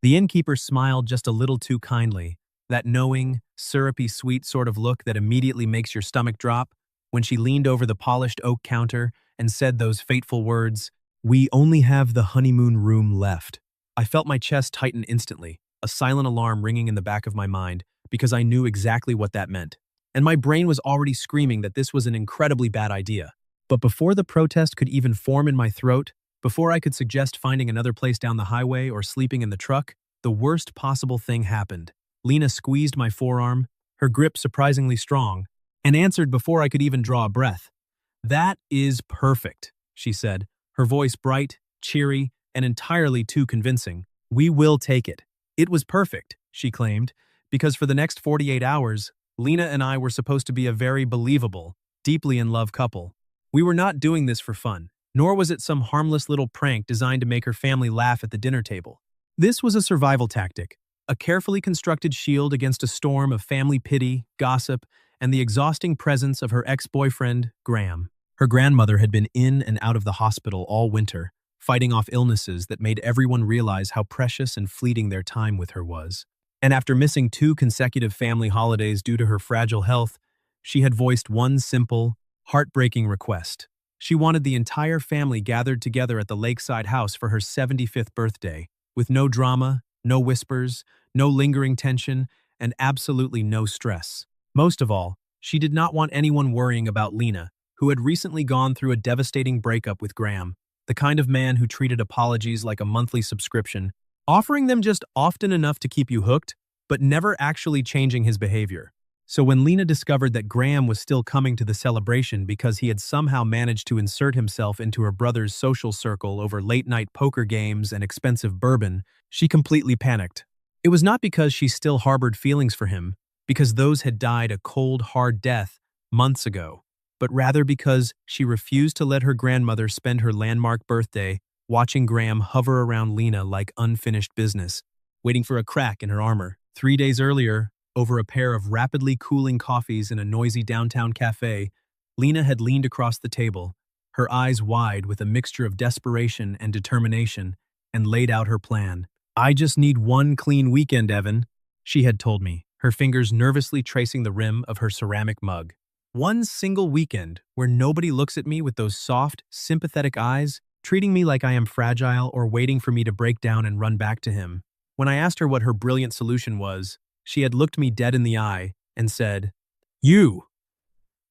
The innkeeper smiled just a little too kindly, that knowing, syrupy sweet sort of look that immediately makes your stomach drop, when she leaned over the polished oak counter and said those fateful words, "We only have the honeymoon room left." I felt my chest tighten instantly, a silent alarm ringing in the back of my mind, because I knew exactly what that meant. And my brain was already screaming that this was an incredibly bad idea. But before the protest could even form in my throat, before I could suggest finding another place down the highway or sleeping in the truck, the worst possible thing happened. Lena squeezed my forearm, her grip surprisingly strong, and answered before I could even draw a breath. "That is perfect," she said, her voice bright, cheery, and entirely too convincing. "We will take it." It was perfect, she claimed, because for the next 48 hours, Lena and I were supposed to be a very believable, deeply in love couple. We were not doing this for fun, nor was it some harmless little prank designed to make her family laugh at the dinner table. This was a survival tactic, a carefully constructed shield against a storm of family pity, gossip, and the exhausting presence of her ex-boyfriend, Graham. Her grandmother had been in and out of the hospital all winter, fighting off illnesses that made everyone realize how precious and fleeting their time with her was. And after missing 2 consecutive family holidays due to her fragile health, she had voiced one simple, heartbreaking request. She wanted the entire family gathered together at the lakeside house for her 75th birthday, with no drama, no whispers, no lingering tension, and absolutely no stress. Most of all, she did not want anyone worrying about Lena, who had recently gone through a devastating breakup with Graham, the kind of man who treated apologies like a monthly subscription, offering them just often enough to keep you hooked, but never actually changing his behavior. So when Lena discovered that Graham was still coming to the celebration because he had somehow managed to insert himself into her brother's social circle over late-night poker games and expensive bourbon, she completely panicked. It was not because she still harbored feelings for him, because those had died a cold, hard death months ago, but rather because she refused to let her grandmother spend her landmark birthday watching Graham hover around Lena like unfinished business, waiting for a crack in her armor. 3 days earlier, over a pair of rapidly cooling coffees in a noisy downtown cafe, Lena had leaned across the table, her eyes wide with a mixture of desperation and determination, and laid out her plan. "I just need one clean weekend, Evan," she had told me, her fingers nervously tracing the rim of her ceramic mug. "One single weekend where nobody looks at me with those soft, sympathetic eyes, treating me like I am fragile or waiting for me to break down and run back to him." When I asked her what her brilliant solution was, she had looked me dead in the eye and said, "You."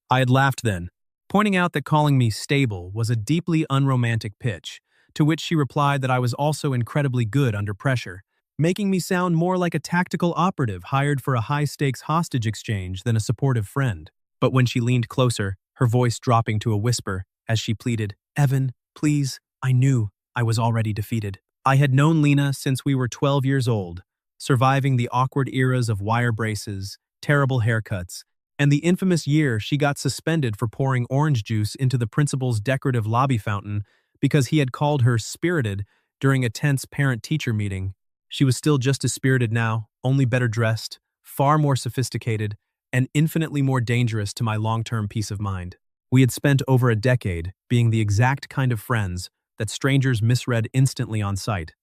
I had laughed then, pointing out that calling me stable was a deeply unromantic pitch, to which she replied that I was also incredibly good under pressure, making me sound more like a tactical operative hired for a high-stakes hostage exchange than a supportive friend. But when she leaned closer, her voice dropping to a whisper as she pleaded, "Evan, please," I knew I was already defeated. I had known Lena since we were 12 years old, surviving the awkward eras of wire braces, terrible haircuts, and the infamous year she got suspended for pouring orange juice into the principal's decorative lobby fountain because he had called her spirited during a tense parent-teacher meeting. She was still just as spirited now, only better dressed, far more sophisticated, and infinitely more dangerous to my long-term peace of mind. We had spent over a decade being the exact kind of friends that strangers misread instantly on sight,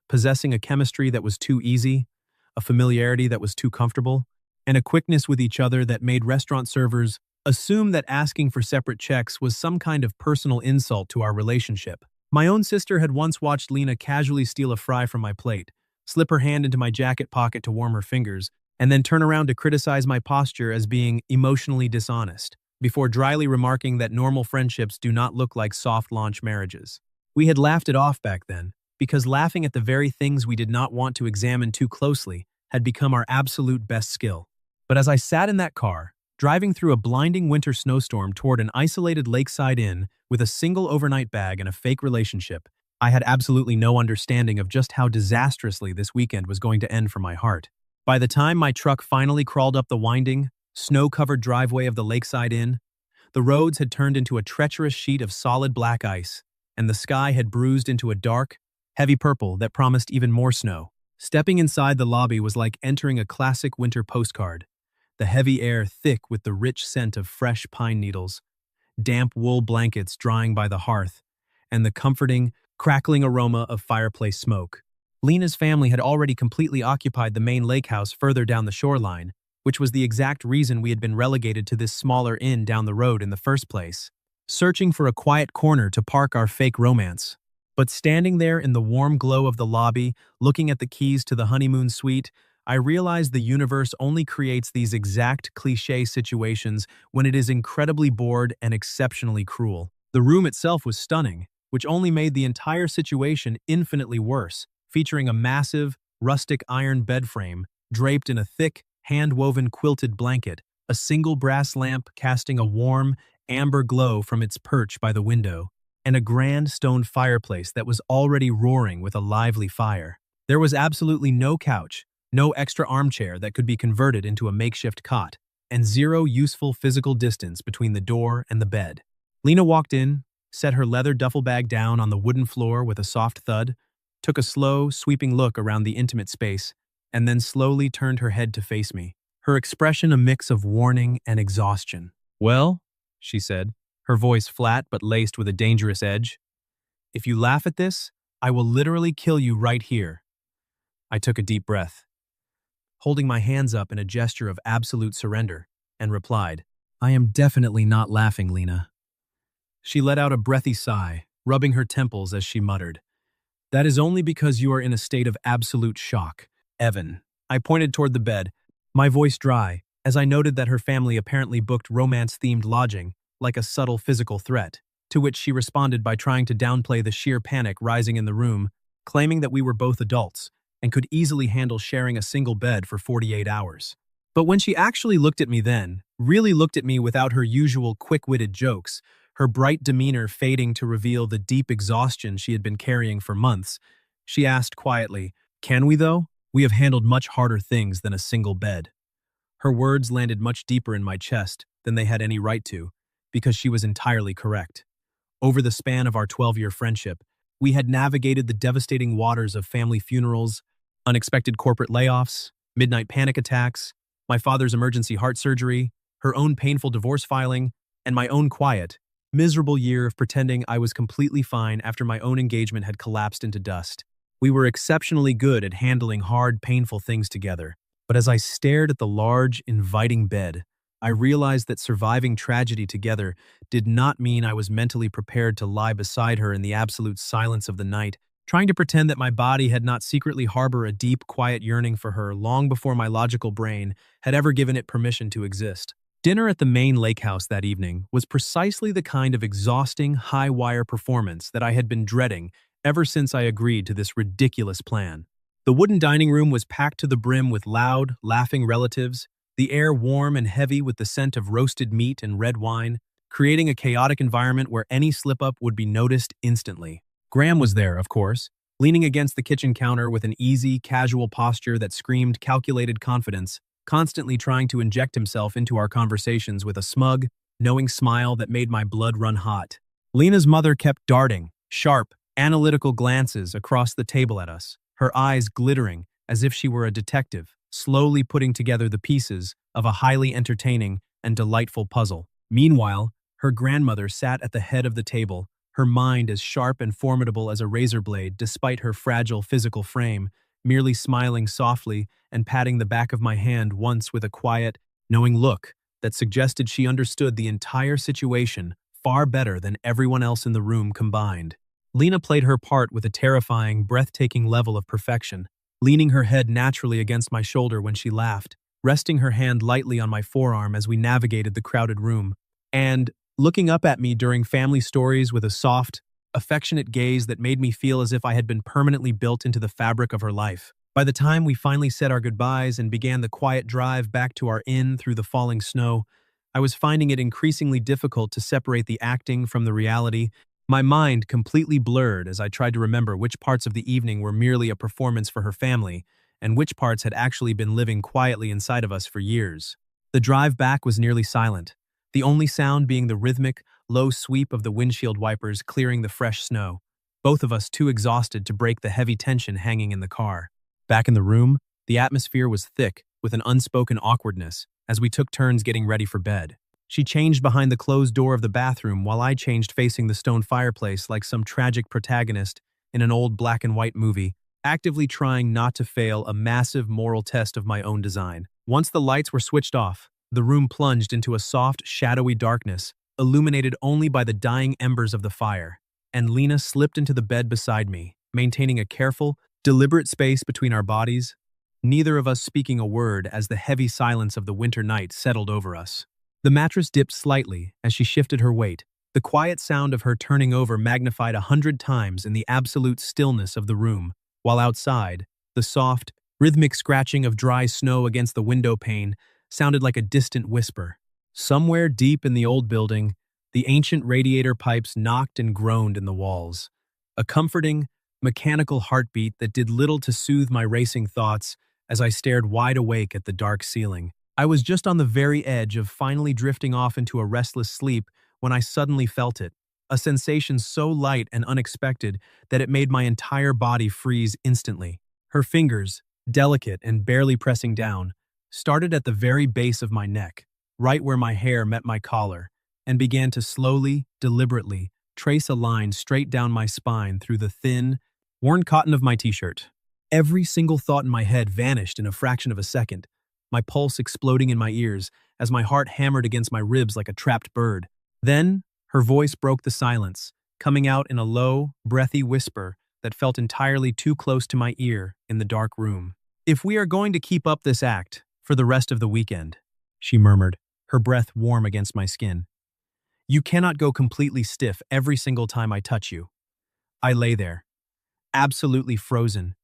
possessing a chemistry that was too easy, a familiarity that was too comfortable, and a quickness with each other that made restaurant servers assume that asking for separate checks was some kind of personal insult to our relationship. My own sister had once watched Lena casually steal a fry from my plate, slip her hand into my jacket pocket to warm her fingers, and then turn around to criticize my posture as being emotionally dishonest, before dryly remarking that normal friendships do not look like soft-launch marriages. We had laughed it off back then, because laughing at the very things we did not want to examine too closely had become our absolute best skill. But as I sat in that car, driving through a blinding winter snowstorm toward an isolated lakeside inn with a single overnight bag and a fake relationship, I had absolutely no understanding of just how disastrously this weekend was going to end for my heart. By the time my truck finally crawled up the winding, snow-covered driveway of the lakeside inn, the roads had turned into a treacherous sheet of solid black ice, and the sky had bruised into a dark, heavy purple that promised even more snow. Stepping inside the lobby was like entering a classic winter postcard, the heavy air thick with the rich scent of fresh pine needles, damp wool blankets drying by the hearth, and the comforting, crackling aroma of fireplace smoke. Lena's family had already completely occupied the main lake house further down the shoreline, which was the exact reason we had been relegated to this smaller inn down the road in the first place, searching for a quiet corner to park our fake romance. But standing there in the warm glow of the lobby, looking at the keys to the honeymoon suite, I realized the universe only creates these exact cliché situations when it is incredibly bored and exceptionally cruel. The room itself was stunning, which only made the entire situation infinitely worse, featuring a massive, rustic iron bed frame draped in a thick, hand-woven quilted blanket, a single brass lamp casting a warm, amber glow from its perch by the window, and a grand stone fireplace that was already roaring with a lively fire. There was absolutely no couch, no extra armchair that could be converted into a makeshift cot, and zero useful physical distance between the door and the bed. Lena walked in, set her leather duffel bag down on the wooden floor with a soft thud, took a slow, sweeping look around the intimate space, and then slowly turned her head to face me, her expression a mix of warning and exhaustion. "Well," she said, her voice flat but laced with a dangerous edge, "if you laugh at this, I will literally kill you right here." I took a deep breath, holding my hands up in a gesture of absolute surrender, and replied, "I am definitely not laughing, Lena." She let out a breathy sigh, rubbing her temples as she muttered, "That is only because you are in a state of absolute shock, Evan." I pointed toward the bed, my voice dry, as I noted that her family apparently booked romance-themed lodging, like a subtle physical threat, to which she responded by trying to downplay the sheer panic rising in the room, claiming that we were both adults and could easily handle sharing a single bed for 48 hours. But when she actually looked at me then, really looked at me without her usual quick-witted jokes, her bright demeanor fading to reveal the deep exhaustion she had been carrying for months, she asked quietly, "Can we though? We have handled much harder things than a single bed." Her words landed much deeper in my chest than they had any right to, because she was entirely correct. Over the span of our 12-year friendship, we had navigated the devastating waters of family funerals, unexpected corporate layoffs, midnight panic attacks, my father's emergency heart surgery, her own painful divorce filing, and my own quiet, miserable year of pretending I was completely fine after my own engagement had collapsed into dust. We were exceptionally good at handling hard, painful things together, but as I stared at the large, inviting bed, I realized that surviving tragedy together did not mean I was mentally prepared to lie beside her in the absolute silence of the night, trying to pretend that my body had not secretly harbor a deep, quiet yearning for her long before my logical brain had ever given it permission to exist. Dinner at the main lake house that evening was precisely the kind of exhausting, high-wire performance that I had been dreading ever since I agreed to this ridiculous plan. The wooden dining room was packed to the brim with loud, laughing relatives, the air warm and heavy with the scent of roasted meat and red wine, creating a chaotic environment where any slip-up would be noticed instantly. Graham was there, of course, leaning against the kitchen counter with an easy, casual posture that screamed calculated confidence, constantly trying to inject himself into our conversations with a smug, knowing smile that made my blood run hot. Lena's mother kept darting, sharp, analytical glances across the table at us, her eyes glittering as if she were a detective, slowly putting together the pieces of a highly entertaining and delightful puzzle. Meanwhile, her grandmother sat at the head of the table, her mind as sharp and formidable as a razor blade despite her fragile physical frame, merely smiling softly and patting the back of my hand once with a quiet, knowing look that suggested she understood the entire situation far better than everyone else in the room combined. Lena played her part with a terrifying, breathtaking level of perfection, leaning her head naturally against my shoulder when she laughed, resting her hand lightly on my forearm as we navigated the crowded room, and looking up at me during family stories with a soft, affectionate gaze that made me feel as if I had been permanently built into the fabric of her life. By the time we finally said our goodbyes and began the quiet drive back to our inn through the falling snow, I was finding it increasingly difficult to separate the acting from the reality. My mind completely blurred as I tried to remember which parts of the evening were merely a performance for her family and which parts had actually been living quietly inside of us for years. The drive back was nearly silent, the only sound being the rhythmic, low sweep of the windshield wipers clearing the fresh snow, both of us too exhausted to break the heavy tension hanging in the car. Back in the room, the atmosphere was thick with an unspoken awkwardness as we took turns getting ready for bed. She changed behind the closed door of the bathroom while I changed facing the stone fireplace like some tragic protagonist in an old black and white movie, actively trying not to fail a massive moral test of my own design. Once the lights were switched off, the room plunged into a soft, shadowy darkness, illuminated only by the dying embers of the fire, and Lena slipped into the bed beside me, maintaining a careful, deliberate space between our bodies, neither of us speaking a word as the heavy silence of the winter night settled over us. The mattress dipped slightly as she shifted her weight, the quiet sound of her turning over magnified 100 times in the absolute stillness of the room, while outside, the soft, rhythmic scratching of dry snow against the window pane sounded like a distant whisper. Somewhere deep in the old building, the ancient radiator pipes knocked and groaned in the walls, a comforting, mechanical heartbeat that did little to soothe my racing thoughts as I stared wide awake at the dark ceiling. I was just on the very edge of finally drifting off into a restless sleep when I suddenly felt it, a sensation so light and unexpected that it made my entire body freeze instantly. Her fingers, delicate and barely pressing down, started at the very base of my neck, right where my hair met my collar, and began to slowly, deliberately, trace a line straight down my spine through the thin, worn cotton of my t-shirt. Every single thought in my head vanished in a fraction of a second, my pulse exploding in my ears as my heart hammered against my ribs like a trapped bird. Then, her voice broke the silence, coming out in a low, breathy whisper that felt entirely too close to my ear in the dark room. "If we are going to keep up this act for the rest of the weekend," she murmured, her breath warm against my skin, "you cannot go completely stiff every single time I touch you." I lay there, absolutely frozen,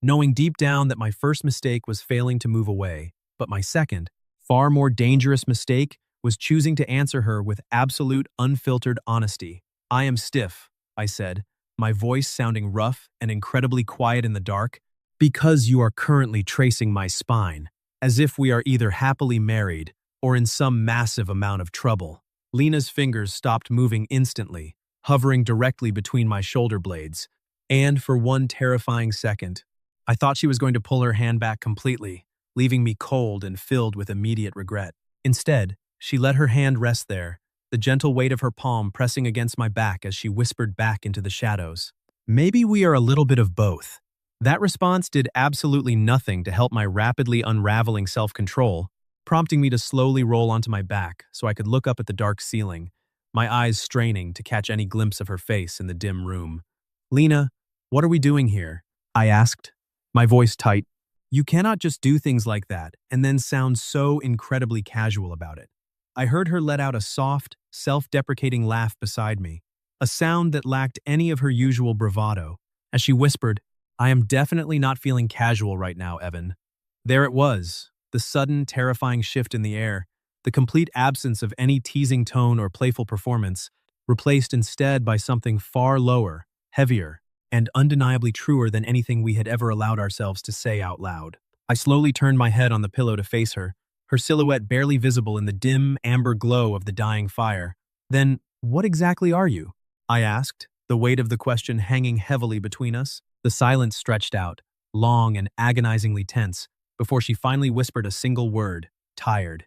knowing deep down that my first mistake was failing to move away, but my second, far more dangerous mistake was choosing to answer her with absolute, unfiltered honesty. "I am stiff," I said, my voice sounding rough and incredibly quiet in the dark, "because you are currently tracing my spine, as if we are either happily married or in some massive amount of trouble." Lena's fingers stopped moving instantly, hovering directly between my shoulder blades, and for one terrifying second, I thought she was going to pull her hand back completely, leaving me cold and filled with immediate regret. Instead, she let her hand rest there, the gentle weight of her palm pressing against my back as she whispered back into the shadows, "Maybe we are a little bit of both." That response did absolutely nothing to help my rapidly unraveling self-control, prompting me to slowly roll onto my back so I could look up at the dark ceiling, my eyes straining to catch any glimpse of her face in the dim room. "Lena, what are we doing here?" I asked, my voice tight. "You cannot just do things like that and then sound so incredibly casual about it." I heard her let out a soft, self-deprecating laugh beside me, a sound that lacked any of her usual bravado, as she whispered, "I am definitely not feeling casual right now, Evan." There it was, the sudden, terrifying shift in the air, the complete absence of any teasing tone or playful performance, replaced instead by something far lower, heavier, and undeniably truer than anything we had ever allowed ourselves to say out loud. I slowly turned my head on the pillow to face her, her silhouette barely visible in the dim, amber glow of the dying fire. "Then, what exactly are you?" I asked, the weight of the question hanging heavily between us. The silence stretched out, long and agonizingly tense, before she finally whispered a single word, "Tired."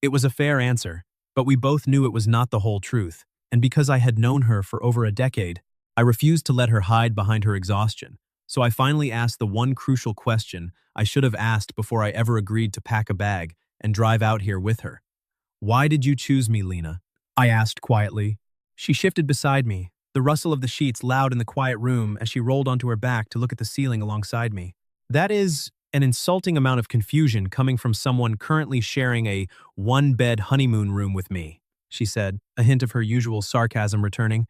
It was a fair answer, but we both knew it was not the whole truth, and because I had known her for over a decade, I refused to let her hide behind her exhaustion. So I finally asked the one crucial question I should have asked before I ever agreed to pack a bag and drive out here with her. "Why did you choose me, Lena?" I asked quietly. She shifted beside me, the rustle of the sheets loud in the quiet room as she rolled onto her back to look at the ceiling alongside me. "That is an insulting amount of confusion coming from someone currently sharing a one-bed honeymoon room with me," she said, a hint of her usual sarcasm returning.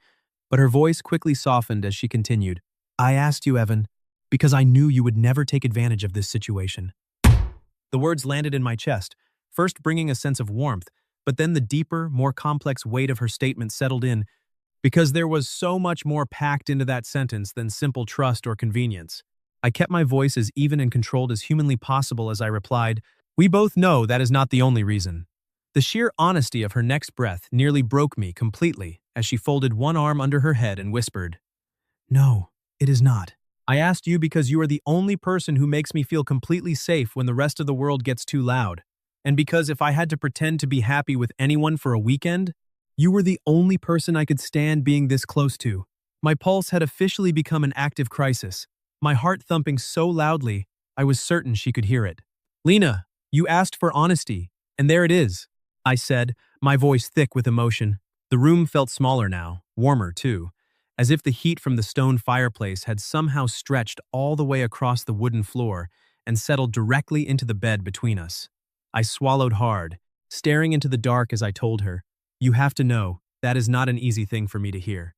But her voice quickly softened as she continued, "I asked you, Evan, because I knew you would never take advantage of this situation." The words landed in my chest, first bringing a sense of warmth, but then the deeper, more complex weight of her statement settled in, because there was so much more packed into that sentence than simple trust or convenience. I kept my voice as even and controlled as humanly possible as I replied, "We both know that is not the only reason." The sheer honesty of her next breath nearly broke me completely as she folded one arm under her head and whispered, "No, it is not. I asked you because you are the only person who makes me feel completely safe when the rest of the world gets too loud. And because if I had to pretend to be happy with anyone for a weekend, you were the only person I could stand being this close to." My pulse had officially become an active crisis, my heart thumping so loudly I was certain she could hear it. "Lena, you asked for honesty, and there it is," I said, my voice thick with emotion. The room felt smaller now, warmer too, as if the heat from the stone fireplace had somehow stretched all the way across the wooden floor and settled directly into the bed between us. I swallowed hard, staring into the dark as I told her, "You have to know, that is not an easy thing for me to hear."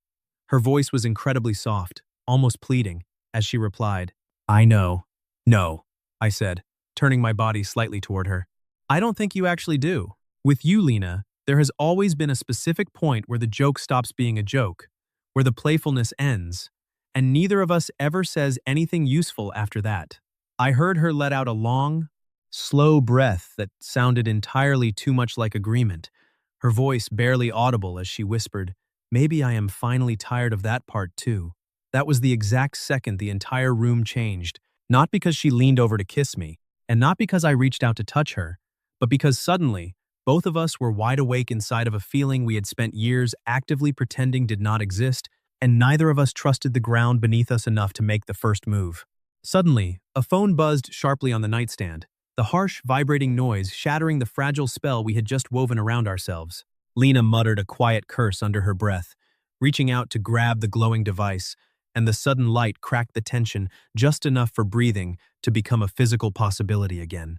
Her voice was incredibly soft, almost pleading, as she replied, "I know." "No," I said, turning my body slightly toward her. "I don't think you actually do. With you, Lena, there has always been a specific point where the joke stops being a joke, where the playfulness ends, and neither of us ever says anything useful after that." I heard her let out a long, slow breath that sounded entirely too much like agreement, her voice barely audible as she whispered, "Maybe I am finally tired of that part too." That was the exact second the entire room changed, not because she leaned over to kiss me, and not because I reached out to touch her, but because suddenly, both of us were wide awake inside of a feeling we had spent years actively pretending did not exist, and neither of us trusted the ground beneath us enough to make the first move. Suddenly, a phone buzzed sharply on the nightstand, the harsh, vibrating noise shattering the fragile spell we had just woven around ourselves. Lena muttered a quiet curse under her breath, reaching out to grab the glowing device, and the sudden light cracked the tension just enough for breathing to become a physical possibility again.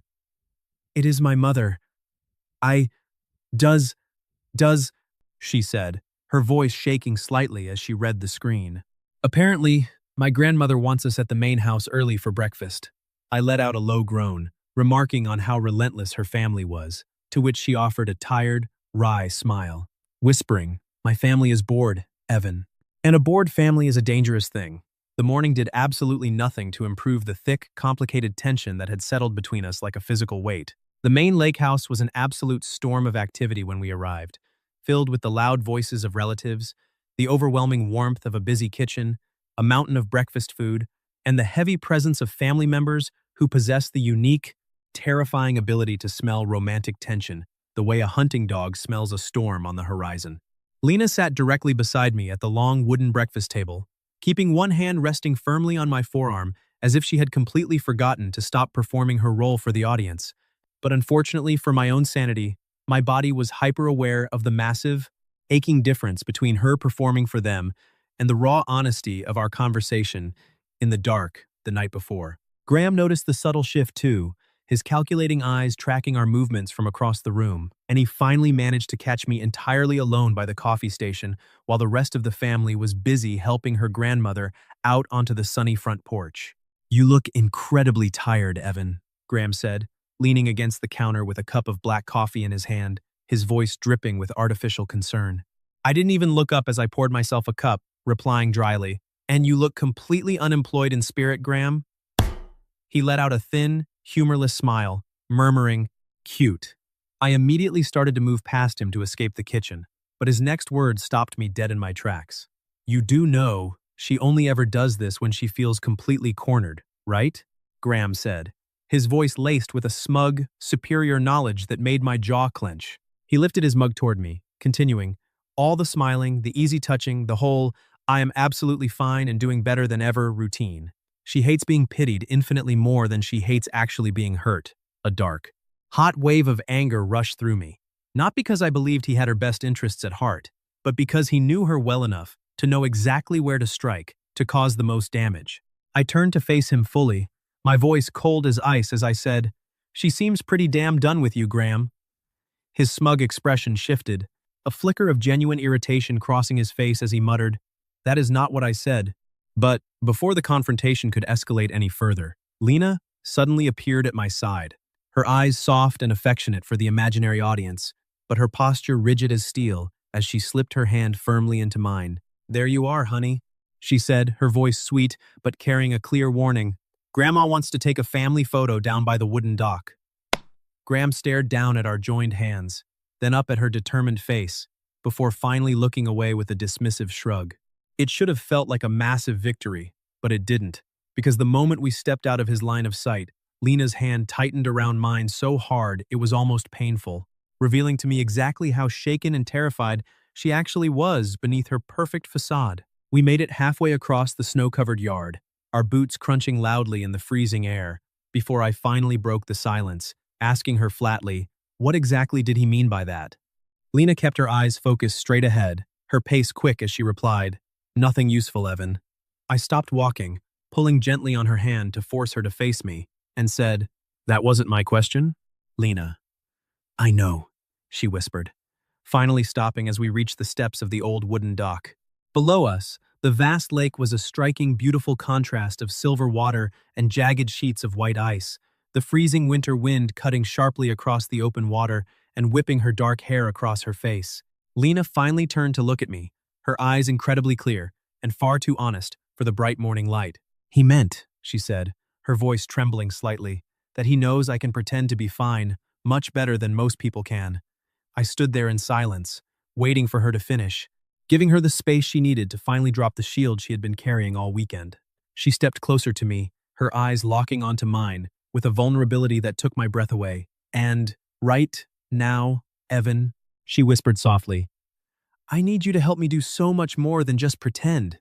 "It is my mother. I... does," she said, her voice shaking slightly as she read the screen. "Apparently, my grandmother wants us at the main house early for breakfast." I let out a low groan, remarking on how relentless her family was, to which she offered a tired, wry smile, whispering, "My family is bored, Evan." And a bored family is a dangerous thing. The morning did absolutely nothing to improve the thick, complicated tension that had settled between us like a physical weight. The main lake house was an absolute storm of activity when we arrived, filled with the loud voices of relatives, the overwhelming warmth of a busy kitchen, a mountain of breakfast food, and the heavy presence of family members who possessed the unique, terrifying ability to smell romantic tension, the way a hunting dog smells a storm on the horizon. Lena sat directly beside me at the long wooden breakfast table, keeping one hand resting firmly on my forearm as if she had completely forgotten to stop performing her role for the audience. But unfortunately for my own sanity, my body was hyper-aware of the massive, aching difference between her performing for them and the raw honesty of our conversation in the dark the night before. Graham noticed the subtle shift too, his calculating eyes tracking our movements from across the room, and he finally managed to catch me entirely alone by the coffee station while the rest of the family was busy helping her grandmother out onto the sunny front porch. "You look incredibly tired, Evan," Graham said, leaning against the counter with a cup of black coffee in his hand, his voice dripping with artificial concern. I didn't even look up as I poured myself a cup, replying dryly, "And you look completely unemployed in spirit, Graham?" He let out a thin, humorless smile, murmuring, "Cute." I immediately started to move past him to escape the kitchen, but his next words stopped me dead in my tracks. "You do know she only ever does this when she feels completely cornered, right?" Graham said, his voice laced with a smug, superior knowledge that made my jaw clench. He lifted his mug toward me, continuing, all the smiling, the easy touching, the whole, "I am absolutely fine and doing better than ever" routine. She hates being pitied infinitely more than she hates actually being hurt. A dark, hot wave of anger rushed through me. Not because I believed he had her best interests at heart, but because he knew her well enough to know exactly where to strike, to cause the most damage. I turned to face him fully, my voice cold as ice as I said, "She seems pretty damn done with you, Graham." His smug expression shifted, a flicker of genuine irritation crossing his face as he muttered, "That is not what I said." But, before the confrontation could escalate any further, Lena suddenly appeared at my side, her eyes soft and affectionate for the imaginary audience, but her posture rigid as steel as she slipped her hand firmly into mine. "There you are, honey," she said, her voice sweet but carrying a clear warning. "Grandma wants to take a family photo down by the wooden dock." Graham stared down at our joined hands, then up at her determined face, before finally looking away with a dismissive shrug. It should have felt like a massive victory, but it didn't, because the moment we stepped out of his line of sight, Lena's hand tightened around mine so hard it was almost painful, revealing to me exactly how shaken and terrified she actually was beneath her perfect facade. We made it halfway across the snow-covered yard, our boots crunching loudly in the freezing air, before I finally broke the silence, asking her flatly, what exactly did he mean by that? Lena kept her eyes focused straight ahead, her pace quick as she replied, nothing useful, Evan. I stopped walking, pulling gently on her hand to force her to face me, and said, that wasn't my question? Lena. I know, she whispered, finally stopping as we reached the steps of the old wooden dock. Below us, the vast lake was a striking, beautiful contrast of silver water and jagged sheets of white ice, the freezing winter wind cutting sharply across the open water and whipping her dark hair across her face. Lena finally turned to look at me, her eyes incredibly clear and far too honest for the bright morning light. He meant, she said, her voice trembling slightly, that he knows I can pretend to be fine, much better than most people can. I stood there in silence, waiting for her to finish, giving her the space she needed to finally drop the shield she had been carrying all weekend. She stepped closer to me, her eyes locking onto mine, with a vulnerability that took my breath away. And, right now, Evan, she whispered softly, I need you to help me do so much more than just pretend.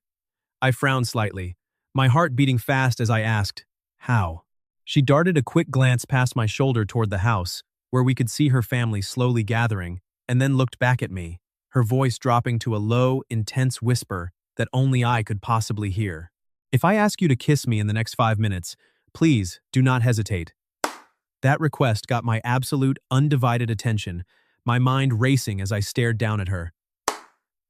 I frowned slightly, my heart beating fast as I asked, how? She darted a quick glance past my shoulder toward the house, where we could see her family slowly gathering, and then looked back at me, her voice dropping to a low, intense whisper that only I could possibly hear. If I ask you to kiss me in the next 5 minutes, please do not hesitate. That request got my absolute, undivided attention, my mind racing as I stared down at her.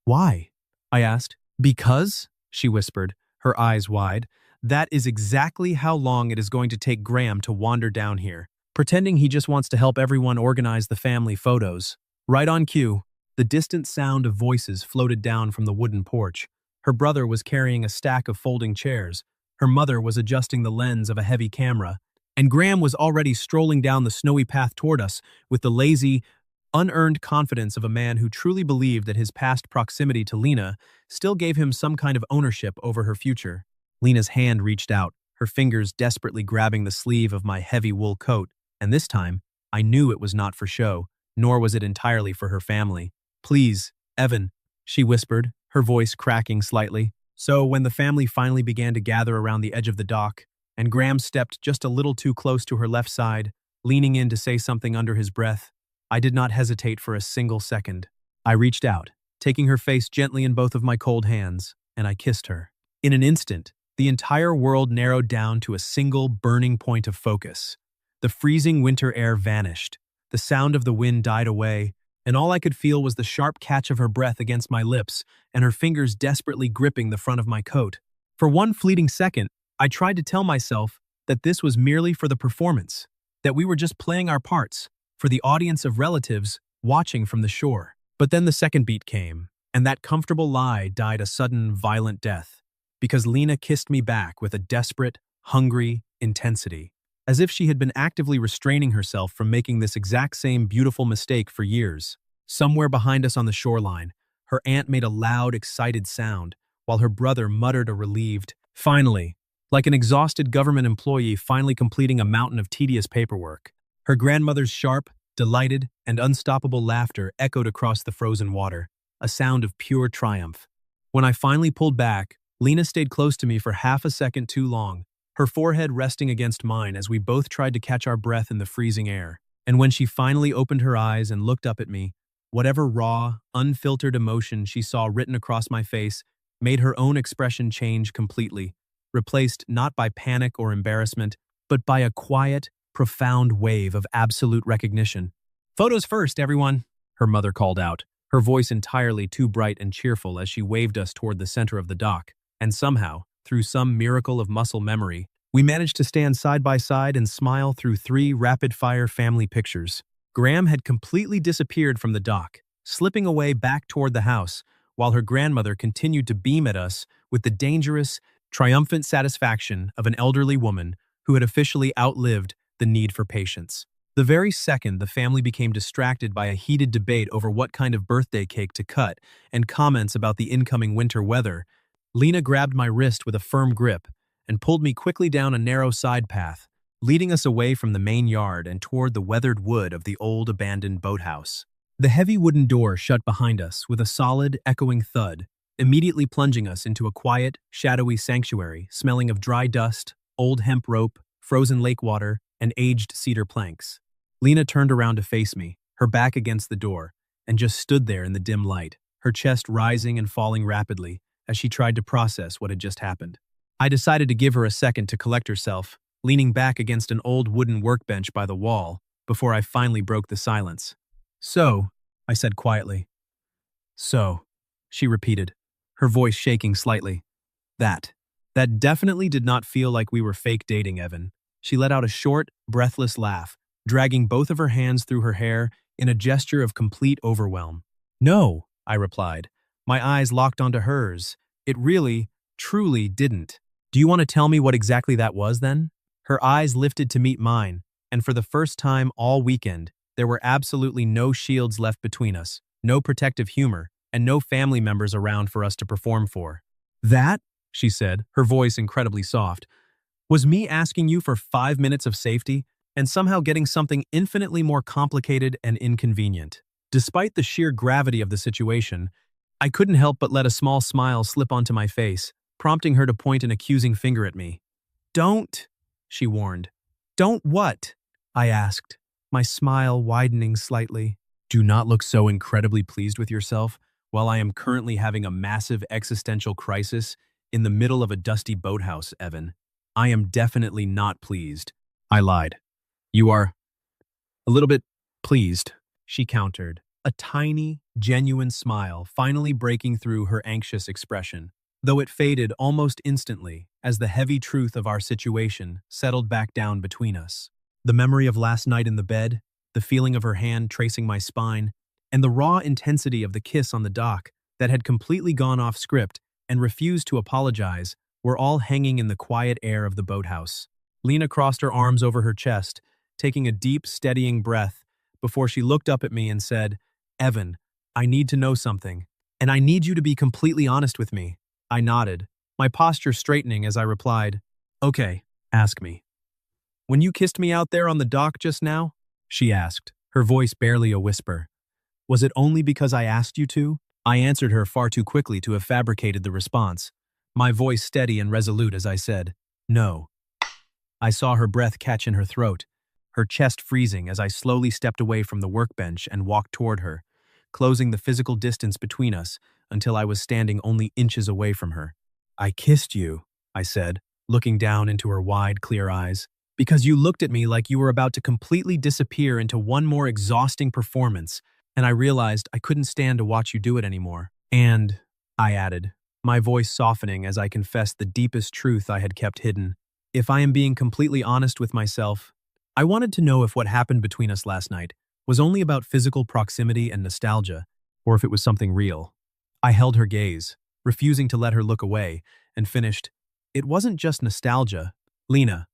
Why? I asked. Because, she whispered, her eyes wide, that is exactly how long it is going to take Graham to wander down here, pretending he just wants to help everyone organize the family photos. Right on cue, the distant sound of voices floated down from the wooden porch. Her brother was carrying a stack of folding chairs, her mother was adjusting the lens of a heavy camera, and Graham was already strolling down the snowy path toward us with the lazy, unearned confidence of a man who truly believed that his past proximity to Lena still gave him some kind of ownership over her future. Lena's hand reached out, her fingers desperately grabbing the sleeve of my heavy wool coat, and this time, I knew it was not for show, nor was it entirely for her family. Please, Evan, she whispered, her voice cracking slightly. So when the family finally began to gather around the edge of the dock, and Graham stepped just a little too close to her left side, leaning in to say something under his breath, I did not hesitate for a single second. I reached out, taking her face gently in both of my cold hands, and I kissed her. In an instant, the entire world narrowed down to a single burning point of focus. The freezing winter air vanished, the sound of the wind died away, and all I could feel was the sharp catch of her breath against my lips and her fingers desperately gripping the front of my coat. For one fleeting second, I tried to tell myself that this was merely for the performance, that we were just playing our parts, for the audience of relatives watching from the shore. But then the second beat came, and that comfortable lie died a sudden, violent death, because Lena kissed me back with a desperate, hungry intensity, as if she had been actively restraining herself from making this exact same beautiful mistake for years. Somewhere behind us on the shoreline, her aunt made a loud, excited sound, while her brother muttered a relieved, finally, like an exhausted government employee finally completing a mountain of tedious paperwork. Her grandmother's sharp, delighted, and unstoppable laughter echoed across the frozen water, a sound of pure triumph. When I finally pulled back, Lena stayed close to me for half a second too long, her forehead resting against mine as we both tried to catch our breath in the freezing air. And when she finally opened her eyes and looked up at me, whatever raw, unfiltered emotion she saw written across my face made her own expression change completely, replaced not by panic or embarrassment, but by a quiet, profound wave of absolute recognition. Photos first, everyone, her mother called out, her voice entirely too bright and cheerful as she waved us toward the center of the dock. And somehow, through some miracle of muscle memory, we managed to stand side by side and smile through 3 rapid-fire family pictures. Graham had completely disappeared from the dock, slipping away back toward the house, while her grandmother continued to beam at us with the dangerous, triumphant satisfaction of an elderly woman who had officially outlived the need for patience. The very second the family became distracted by a heated debate over what kind of birthday cake to cut and comments about the incoming winter weather, Lena grabbed my wrist with a firm grip and pulled me quickly down a narrow side path, leading us away from the main yard and toward the weathered wood of the old abandoned boathouse. The heavy wooden door shut behind us with a solid, echoing thud, immediately plunging us into a quiet, shadowy sanctuary smelling of dry dust, old hemp rope, frozen lake water, and aged cedar planks. Lena turned around to face me, her back against the door, and just stood there in the dim light, her chest rising and falling rapidly as she tried to process what had just happened. I decided to give her a second to collect herself, leaning back against an old wooden workbench by the wall before I finally broke the silence. "So," I said quietly. "So," she repeated, her voice shaking slightly. That definitely did not feel like we were fake dating, Evan." She let out a short, breathless laugh, dragging both of her hands through her hair in a gesture of complete overwhelm. "No," I replied, my eyes locked onto hers. "It really, truly didn't." "Do you want to tell me what exactly that was then?" Her eyes lifted to meet mine, and for the first time all weekend, there were absolutely no shields left between us, no protective humor, and no family members around for us to perform for. "That," she said, her voice incredibly soft, "was me asking you for 5 minutes of safety and somehow getting something infinitely more complicated and inconvenient." Despite the sheer gravity of the situation, I couldn't help but let a small smile slip onto my face, prompting her to point an accusing finger at me. "Don't," she warned. "Don't what?" I asked, my smile widening slightly. "Do not look so incredibly pleased with yourself while I am currently having a massive existential crisis in the middle of a dusty boathouse, Evan. I am definitely not pleased." I lied. "You are a little bit pleased," she countered, a tiny, genuine smile finally breaking through her anxious expression, though it faded almost instantly as the heavy truth of our situation settled back down between us. The memory of last night in the bed, the feeling of her hand tracing my spine, and the raw intensity of the kiss on the dock that had completely gone off script and refused to apologize were all hanging in the quiet air of the boathouse. Lena crossed her arms over her chest, taking a deep, steadying breath before she looked up at me and said, "Evan, I need to know something, and I need you to be completely honest with me." I nodded, my posture straightening as I replied, "Okay, ask me." "When you kissed me out there on the dock just now," she asked, her voice barely a whisper, "was it only because I asked you to?" I answered her far too quickly to have fabricated the response, my voice steady and resolute as I said, "No." I saw her breath catch in her throat, her chest freezing as I slowly stepped away from the workbench and walked toward her, closing the physical distance between us until I was standing only inches away from her. "I kissed you," I said, looking down into her wide, clear eyes, "because you looked at me like you were about to completely disappear into one more exhausting performance, and I realized I couldn't stand to watch you do it anymore. And," I added, my voice softening as I confessed the deepest truth I had kept hidden, "if I am being completely honest with myself, I wanted to know if what happened between us last night was only about physical proximity and nostalgia, or if it was something real." I held her gaze, refusing to let her look away, and finished, "It wasn't just nostalgia. Lena."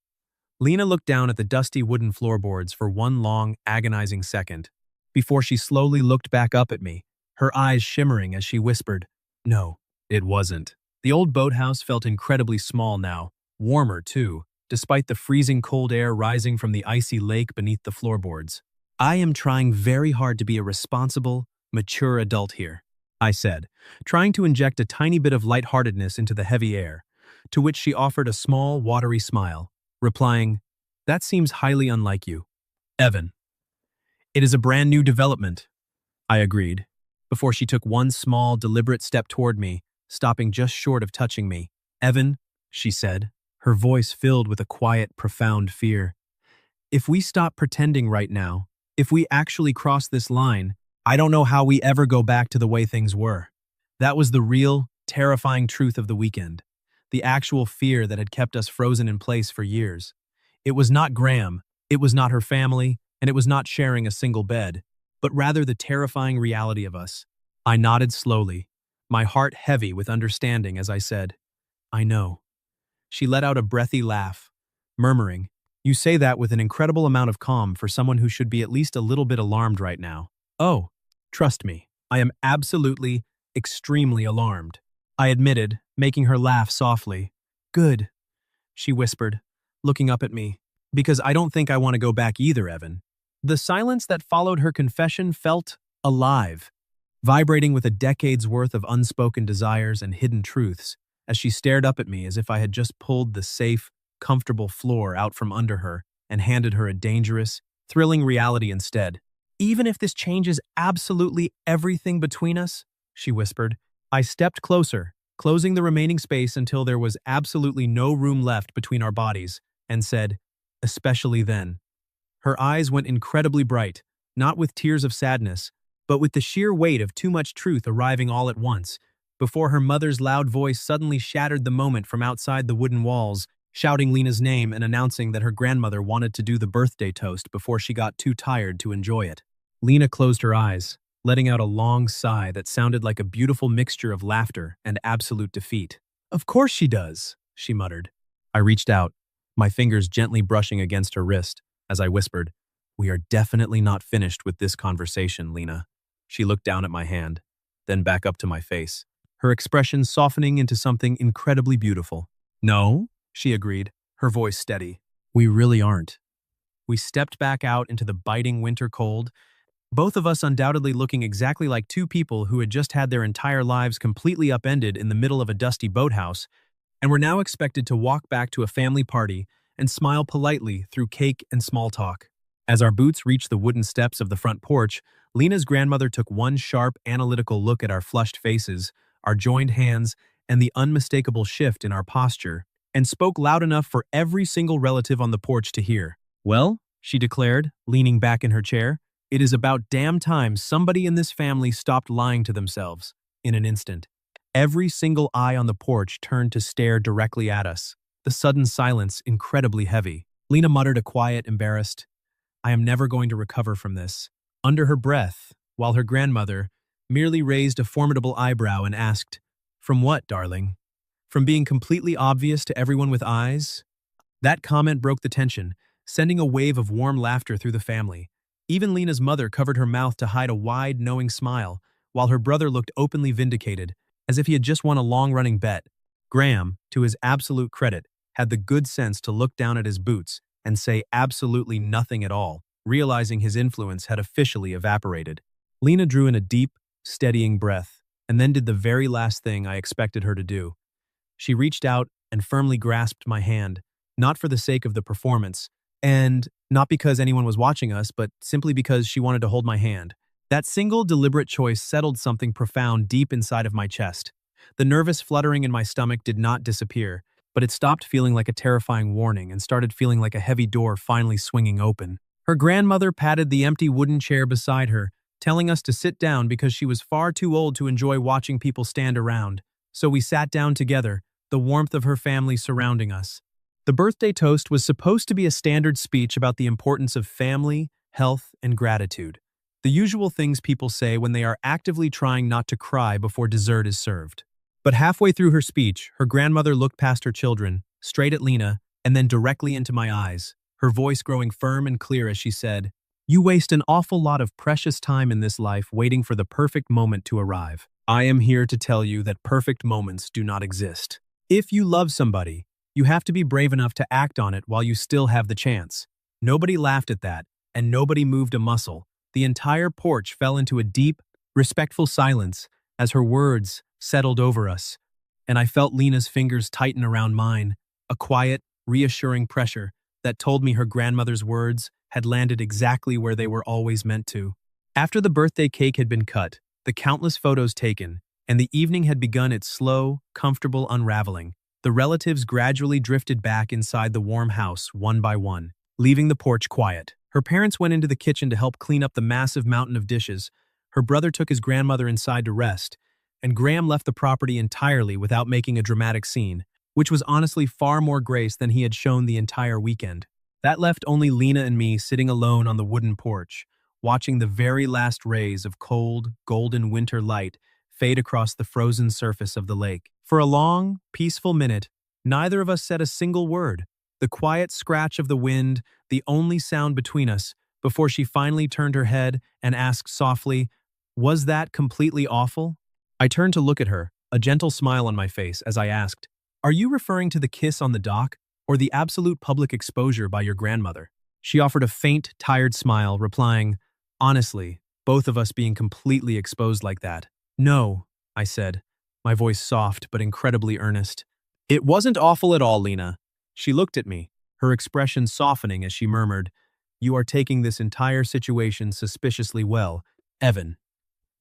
Lena looked down at the dusty wooden floorboards for one long, agonizing second, before she slowly looked back up at me, her eyes shimmering as she whispered, "No, it wasn't." The old boathouse felt incredibly small now, warmer too, despite the freezing cold air rising from the icy lake beneath the floorboards. "I am trying very hard to be a responsible, mature adult here," I said, trying to inject a tiny bit of lightheartedness into the heavy air, to which she offered a small, watery smile, replying, "That seems highly unlike you, Evan." "It is a brand new development," I agreed, before she took one small, deliberate step toward me, stopping just short of touching me. "Evan," she said, her voice filled with a quiet, profound fear, "if we stop pretending right now, if we actually cross this line, I don't know how we ever go back to the way things were." That was the real, terrifying truth of the weekend, the actual fear that had kept us frozen in place for years. It was not Graham, it was not her family, and it was not sharing a single bed, but rather the terrifying reality of us. I nodded slowly, my heart heavy with understanding as I said, "I know." She let out a breathy laugh, murmuring, "You say that with an incredible amount of calm for someone who should be at least a little bit alarmed right now." "Oh, trust me, I am absolutely, extremely alarmed," I admitted, making her laugh softly. "Good," she whispered, looking up at me, "because I don't think I want to go back either, Evan." The silence that followed her confession felt alive, vibrating with a decade's worth of unspoken desires and hidden truths, as she stared up at me as if I had just pulled the safe, comfortable floor out from under her and handed her a dangerous, thrilling reality instead. "Even if this changes absolutely everything between us," she whispered. I stepped closer, closing the remaining space until there was absolutely no room left between our bodies, and said, "Especially then." Her eyes went incredibly bright, not with tears of sadness, but with the sheer weight of too much truth arriving all at once, before her mother's loud voice suddenly shattered the moment from outside the wooden walls, shouting Lena's name and announcing that her grandmother wanted to do the birthday toast before she got too tired to enjoy it. Lena closed her eyes, letting out a long sigh that sounded like a beautiful mixture of laughter and absolute defeat. "Of course she does," she muttered. I reached out, my fingers gently brushing against her wrist, as I whispered, "We are definitely not finished with this conversation, Lena." She looked down at my hand, then back up to my face, her expression softening into something incredibly beautiful. "No," she agreed, her voice steady. "We really aren't." We stepped back out into the biting winter cold, both of us undoubtedly looking exactly like two people who had just had their entire lives completely upended in the middle of a dusty boathouse, and were now expected to walk back to a family party and smile politely through cake and small talk. As our boots reached the wooden steps of the front porch, Lena's grandmother took one sharp, analytical look at our flushed faces, our joined hands, and the unmistakable shift in our posture, and spoke loud enough for every single relative on the porch to hear. "Well," she declared, leaning back in her chair, "it is about damn time somebody in this family stopped lying to themselves." In an instant, every single eye on the porch turned to stare directly at us, the sudden silence incredibly heavy. Lena muttered a quiet, embarrassed, "I am never going to recover from this," under her breath, while her grandmother merely raised a formidable eyebrow and asked, "From what, darling? From being completely obvious to everyone with eyes?" That comment broke the tension, sending a wave of warm laughter through the family. Even Lena's mother covered her mouth to hide a wide, knowing smile, while her brother looked openly vindicated, as if he had just won a long-running bet. Graham, to his absolute credit, had the good sense to look down at his boots and say absolutely nothing at all, realizing his influence had officially evaporated. Lena drew in a deep, steadying breath, and then did the very last thing I expected her to do. She reached out and firmly grasped my hand, not for the sake of the performance, and not because anyone was watching us, but simply because she wanted to hold my hand. That single deliberate choice settled something profound deep inside of my chest. The nervous fluttering in my stomach did not disappear, but it stopped feeling like a terrifying warning and started feeling like a heavy door finally swinging open. Her grandmother patted the empty wooden chair beside her, telling us to sit down because she was far too old to enjoy watching people stand around. So we sat down together, the warmth of her family surrounding us. The birthday toast was supposed to be a standard speech about the importance of family, health, and gratitude. The usual things people say when they are actively trying not to cry before dessert is served. But halfway through her speech, her grandmother looked past her children, straight at Lena, and then directly into my eyes, her voice growing firm and clear as she said, "You waste an awful lot of precious time in this life waiting for the perfect moment to arrive. I am here to tell you that perfect moments do not exist. If you love somebody, you have to be brave enough to act on it while you still have the chance." Nobody laughed at that, and nobody moved a muscle. The entire porch fell into a deep, respectful silence as her words settled over us, and I felt Lena's fingers tighten around mine, a quiet, reassuring pressure that told me her grandmother's words had landed exactly where they were always meant to. After the birthday cake had been cut, the countless photos taken, and the evening had begun its slow, comfortable unraveling, the relatives gradually drifted back inside the warm house one by one, leaving the porch quiet. Her parents went into the kitchen to help clean up the massive mountain of dishes. Her brother took his grandmother inside to rest, and Graham left the property entirely without making a dramatic scene, which was honestly far more grace than he had shown the entire weekend. That left only Lena and me sitting alone on the wooden porch, watching the very last rays of cold, golden winter light fade across the frozen surface of the lake. For a long, peaceful minute, neither of us said a single word. The quiet scratch of the wind, the only sound between us, before she finally turned her head and asked softly, "Was that completely awful?" I turned to look at her, a gentle smile on my face as I asked, "Are you referring to the kiss on the dock, or the absolute public exposure by your grandmother?" She offered a faint, tired smile, replying, "Honestly, both of us being completely exposed like that. No, I said, my voice soft but incredibly earnest. It wasn't awful at all, Lena. She looked at me, her expression softening as she murmured, "You are taking this entire situation suspiciously well, Evan.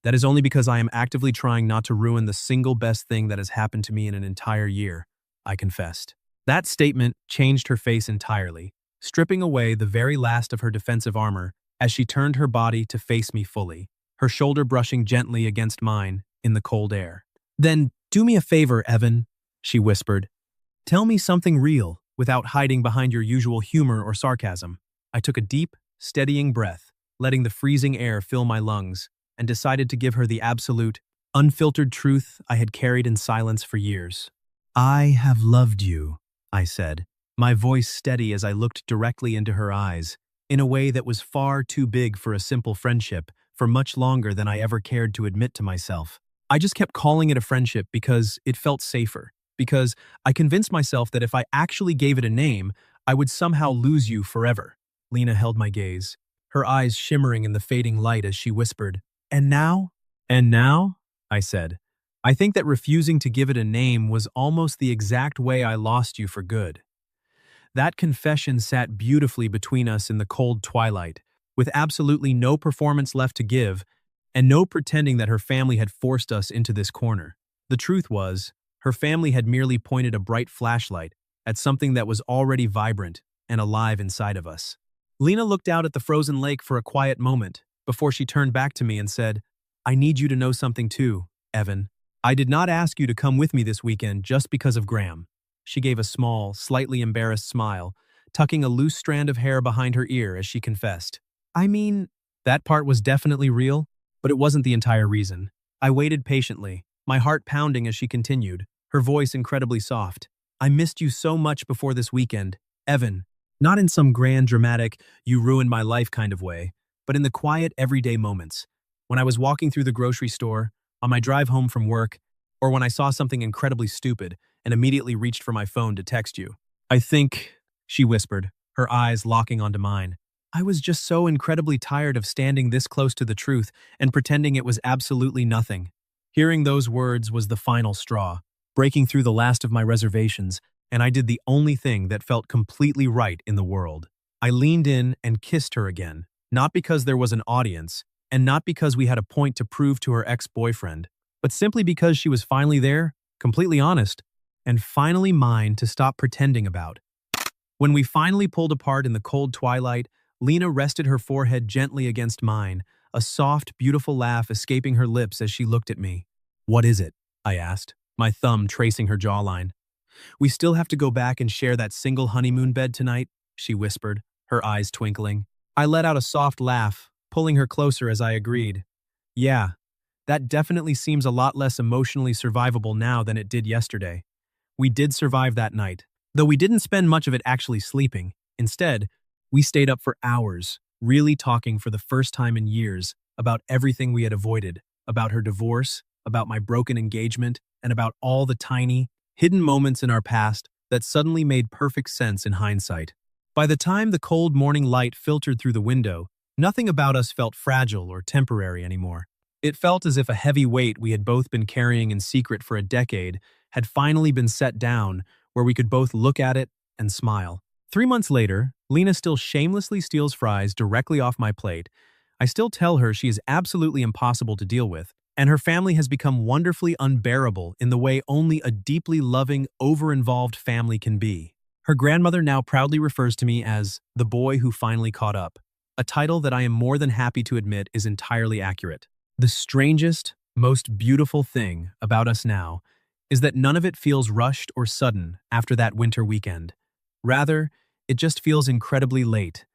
That is only because I am actively trying not to ruin the single best thing that has happened to me in an entire year," I confessed. That statement changed her face entirely, stripping away the very last of her defensive armor as she turned her body to face me fully, her shoulder brushing gently against mine in the cold air. "Then do me a favor, Evan," she whispered. "Tell me something real without hiding behind your usual humor or sarcasm." I took a deep, steadying breath, letting the freezing air fill my lungs, and decided to give her the absolute, unfiltered truth I had carried in silence for years. "I have loved you," I said, my voice steady as I looked directly into her eyes, in a way that was far too big for a simple friendship, for much longer than I ever cared to admit to myself. I just kept calling it a friendship because it felt safer, because I convinced myself that if I actually gave it a name, I would somehow lose you forever. Lena held my gaze, her eyes shimmering in the fading light as she whispered, "And now?" "And now?" I said. "I think that refusing to give it a name was almost the exact way I lost you for good." That confession sat beautifully between us in the cold twilight, with absolutely no performance left to give, and no pretending that her family had forced us into this corner. The truth was, her family had merely pointed a bright flashlight at something that was already vibrant and alive inside of us. Lena looked out at the frozen lake for a quiet moment before she turned back to me and said, "I need you to know something too, Evan. I did not ask you to come with me this weekend just because of Graham." She gave a small, slightly embarrassed smile, tucking a loose strand of hair behind her ear as she confessed. "I mean, that part was definitely real, but it wasn't the entire reason." I waited patiently, my heart pounding as she continued, her voice incredibly soft. "I missed you so much before this weekend, Evan. Not in some grand, dramatic, you ruined my life kind of way, but in the quiet, everyday moments. When I was walking through the grocery store, on my drive home from work, or when I saw something incredibly stupid and immediately reached for my phone to text you. I think," she whispered, her eyes locking onto mine, "I was just so incredibly tired of standing this close to the truth and pretending it was absolutely nothing." Hearing those words was the final straw, breaking through the last of my reservations, and I did the only thing that felt completely right in the world. I leaned in and kissed her again, not because there was an audience, and not because we had a point to prove to her ex-boyfriend, but simply because she was finally there, completely honest, and finally mine to stop pretending about. When we finally pulled apart in the cold twilight, Lena rested her forehead gently against mine, a soft, beautiful laugh escaping her lips as she looked at me. "What is it?" I asked, my thumb tracing her jawline. "We still have to go back and share that single honeymoon bed tonight," she whispered, her eyes twinkling. I let out a soft laugh, pulling her closer as I agreed. "Yeah, that definitely seems a lot less emotionally survivable now than it did yesterday." We did survive that night, though we didn't spend much of it actually sleeping. Instead, we stayed up for hours, really talking for the first time in years about everything we had avoided, about her divorce, about my broken engagement, and about all the tiny, hidden moments in our past that suddenly made perfect sense in hindsight. By the time the cold morning light filtered through the window, nothing about us felt fragile or temporary anymore. It felt as if a heavy weight we had both been carrying in secret for a decade had finally been set down, where we could both look at it and smile. 3 months later, Lena still shamelessly steals fries directly off my plate. I still tell her she is absolutely impossible to deal with, and her family has become wonderfully unbearable in the way only a deeply loving, over-involved family can be. Her grandmother now proudly refers to me as the boy who finally caught up, a title that I am more than happy to admit is entirely accurate. The strangest, most beautiful thing about us now is that none of it feels rushed or sudden after that winter weekend. Rather, it just feels incredibly late,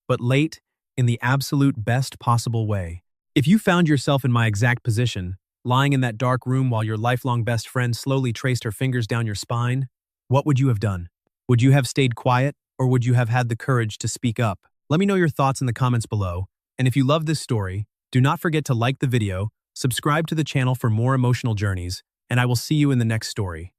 but late in the absolute best possible way. If you found yourself in my exact position, lying in that dark room while your lifelong best friend slowly traced her fingers down your spine, what would you have done? Would you have stayed quiet, or would you have had the courage to speak up? Let me know your thoughts in the comments below, and if you love this story, do not forget to like the video, subscribe to the channel for more emotional journeys, and I will see you in the next story.